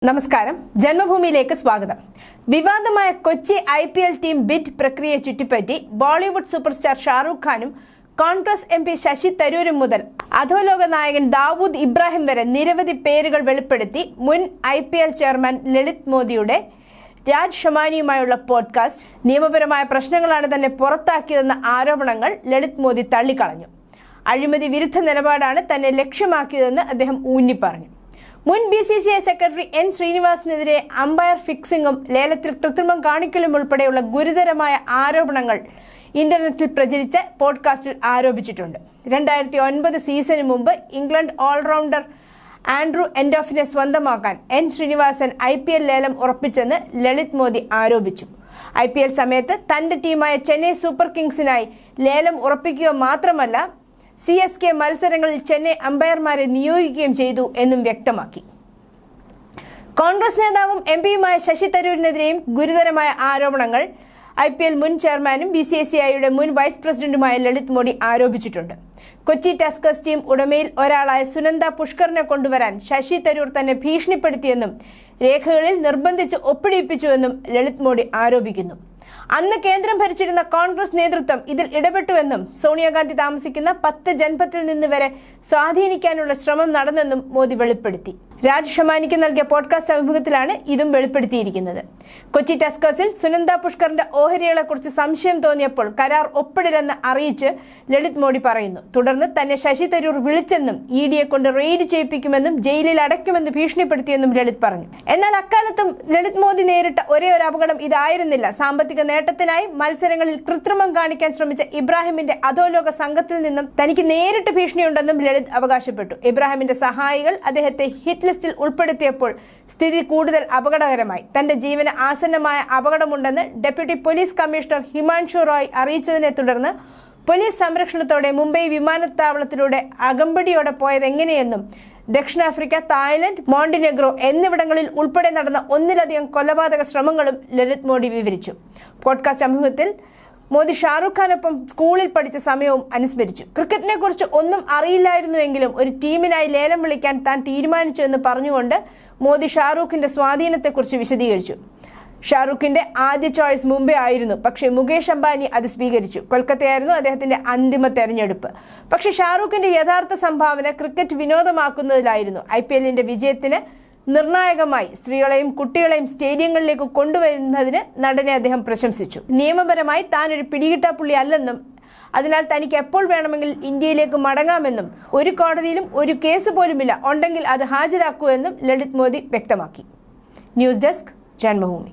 നമസ്കാരം, ജന്മഭൂമിയിലേക്ക് സ്വാഗതം. വിവാദമായ കൊച്ചി IPL ടീം ബിഡ് പ്രക്രിയയെ ചുറ്റിപ്പറ്റി ബോളിവുഡ് സൂപ്പർ സ്റ്റാർ ഷാറൂഖ് ഖാനും കോൺഗ്രസ് MP ശശി തരൂരും മുതൽ അധോലോക നായകൻ ദാവൂദ് ഇബ്രാഹിം വരെ നിരവധി പേരുകൾ വെളിപ്പെടുത്തി മുൻ IPL ചെയർമാൻ ലളിത് മോദിയുടെ രാജ് ഷമാനിയുമായുള്ള പോഡ്കാസ്റ്റ് നിയമപരമായ പ്രശ്നങ്ങളാണ് തന്നെ പുറത്താക്കിയതെന്ന ആരോപണങ്ങൾ ലളിത് മോദി തള്ളിക്കളഞ്ഞു. അഴിമതി വിരുദ്ധ നിലപാടാണ് തന്നെ ലക്ഷ്യമാക്കിയതെന്ന് അദ്ദേഹം ഊന്നിപ്പറഞ്ഞു. മുൻ BCCI സെക്രട്ടറി N ശ്രീനിവാസനെതിരെ അമ്പയർ ഫിക്സിംഗും ലേലത്തിൽ കൃത്രിമം കാണിക്കലും ഉൾപ്പെടെയുള്ള ഗുരുതരമായ ആരോപണങ്ങൾ ഇന്റർനെറ്റിൽ പ്രചരിച്ച പോഡ്കാസ്റ്റിൽ ആരോപിച്ചിട്ടുണ്ട്. 2009 സീസണിന് മുമ്പ് ഇംഗ്ലണ്ട് ഓൾറൗണ്ടർ ആൻഡ്രൂ എൻഡോഫിനെ സ്വന്തമാക്കാൻ N ശ്രീനിവാസൻ IPL ലേലം ഉറപ്പിച്ചെന്ന് ലളിത് മോദി ആരോപിച്ചു. IPL സമയത്ത് തന്റെ ടീമായ ചെന്നൈ സൂപ്പർ കിങ്സിനായി ലേലം ഉറപ്പിക്കുക മാത്രമല്ല, CSK മത്സരങ്ങളിൽ ചെന്നൈ അമ്പയർമാരെ നിയോഗിക്കുകയും ചെയ്തു എന്നും വ്യക്തമാക്കി. കോൺഗ്രസ് നേതാവും MPയുമായ ശശി തരൂരിനെതിരെയും ഗുരുതരമായ ആരോപണങ്ങൾ IPL മുൻ ചെയർമാനും BCCIയുടെ മുൻ വൈസ് പ്രസിഡന്റുമായ ലളിത് മോദി ആരോപിച്ചിട്ടുണ്ട്. കൊച്ചി ടസ്കേഴ്സ് ടീം ഉടമയിൽ ഒരാളായ സുനന്ദ പുഷ്കറിനെ കൊണ്ടുവരാൻ ശശി തരൂർ തന്നെ ഭീഷണിപ്പെടുത്തിയെന്നും രേഖകളിൽ നിർബന്ധിച്ച് ഒപ്പിടിപ്പിച്ചുവെന്നും ലളിത് മോദി ആരോപിക്കുന്നു. അന്ന് കേന്ദ്രം ഭരിച്ചിരുന്ന കോൺഗ്രസ് നേതൃത്വം ഇതിൽ ഇടപെട്ടുവെന്നും സോണിയാഗാന്ധി താമസിക്കുന്ന 10 ജൻപത്തിൽ നിന്ന് വരെ സ്വാധീനിക്കാനുള്ള ശ്രമം നടന്നെന്നും മോദി വെളിപ്പെടുത്തി. രാജ് ഷമാനിക്ക് നൽകിയ പോഡ്കാസ്റ്റ് അഭിമുഖത്തിലാണ് ഇതും വെളിപ്പെടുത്തിയിരിക്കുന്നത്. കൊച്ചി ടസ്കേഴ്സിൽ സുനന്ദ പുഷ്കറിന്റെ ഓഹരികളെക്കുറിച്ച് സംശയം തോന്നിയപ്പോൾ കരാർ ഒപ്പിടില്ലെന്ന് അറിയിച്ച് ലളിത് മോദി പറയുന്നു. തുടർന്ന് തന്നെ ശശി തരൂർ വിളിച്ചെന്നും EDയെ കൊണ്ട് റെയ്ഡ് ചെയ്യിപ്പിക്കുമെന്നും ജയിലിൽ അടയ്ക്കുമെന്ന് ഭീഷണിപ്പെടുത്തിയെന്നും ലളിത് പറഞ്ഞു. എന്നാൽ അക്കാലത്തും ലളിത് മോദി നേരിട്ട ഒരേ ഒരു അപകടം ഇതായിരുന്നില്ല. സാമ്പത്തിക നേട്ടത്തിനായി മത്സരങ്ങളിൽ കൃത്രിമം കാണിക്കാൻ ശ്രമിച്ച ഇബ്രാഹിമിന്റെ അധോലോക സംഘത്തിൽ നിന്നും തനിക്ക് നേരിട്ട് ഭീഷണിയുണ്ടെന്നും ലളിത് അവകാശപ്പെട്ടു. ഇബ്രാഹിമിന്റെ സഹായികൾ അദ്ദേഹത്തെ ഹിറ്റ് ലിസ്റ്റിൽ ഉൾപ്പെടുത്തിയപ്പോൾ സ്ഥിതി കൂടുതൽ അപകടകരമായി. തന്റെ ജീവന് ആസന്നമായ അപകടമുണ്ടെന്ന് deputy police commissioner Himanshu Roy അറിയിച്ചതിനെ തുടർന്ന് പോലീസ് സംരക്ഷണത്തോടെ മുംബൈ വിമാനത്താവളത്തിലൂടെ അകമ്പടിയോടെ പോയതെങ്ങനെയെന്നും ദക്ഷിണാഫ്രിക്ക, തായ്ലൻഡ്, മോണ്ടിനെഗ്രോ എന്നിവിടങ്ങളിൽ ഉൾപ്പെടെ നടന്ന ഒന്നിലധികം കൊലപാതക ശ്രമങ്ങളും ലളിത് മോദി വിവരിച്ചു. പോഡ്കാസ്റ്റ് അഭിമുഖത്തിൽ മോദി ഷാറൂഖ് ഖാനൊപ്പം സ്കൂളിൽ പഠിച്ച സമയവും അനുസ്മരിച്ചു. ക്രിക്കറ്റിനെ കുറിച്ച് ഒന്നും അറിയില്ലായിരുന്നുവെങ്കിലും ഒരു ടീമിനായി ലേലം വിളിക്കാൻ താൻ തീരുമാനിച്ചു എന്ന് പറഞ്ഞുകൊണ്ട് മോദി ഷാറൂഖിന്റെ സ്വാധീനത്തെക്കുറിച്ച് വിശദീകരിച്ചു. ഷാറൂഖിന്റെ ആദ്യ ചോയ്സ് മുംബൈ ആയിരുന്നു, പക്ഷേ മുകേഷ് അംബാനി അത് സ്വീകരിച്ചു. കൊൽക്കത്തയായിരുന്നു അദ്ദേഹത്തിന്റെ അന്തിമ തെരഞ്ഞെടുപ്പ്. പക്ഷേ ഷാറൂഖിന്റെ യഥാർത്ഥ സംഭാവന ക്രിക്കറ്റ് വിനോദമാക്കുന്നതിലായിരുന്നു. IPLന്റെ വിജയത്തിന് നിർണായകമായി സ്ത്രീകളെയും കുട്ടികളെയും സ്റ്റേഡിയങ്ങളിലേക്ക് കൊണ്ടുവരുന്നതിന് നടനെ അദ്ദേഹം പ്രശംസിച്ചു. നിയമപരമായി താൻ ഒരു പിടികിട്ടാപ്പുള്ളി അല്ലെന്നും അതിനാൽ തനിക്ക് എപ്പോൾ വേണമെങ്കിൽ ഇന്ത്യയിലേക്ക് മടങ്ങാമെന്നും ഒരു കോടതിയിലും ഒരു കേസ് പോലുമില്ല, ഉണ്ടെങ്കിൽ അത് ഹാജരാക്കൂ എന്നും ലളിത് മോദി വ്യക്തമാക്കി. News desk, Janmabhumi.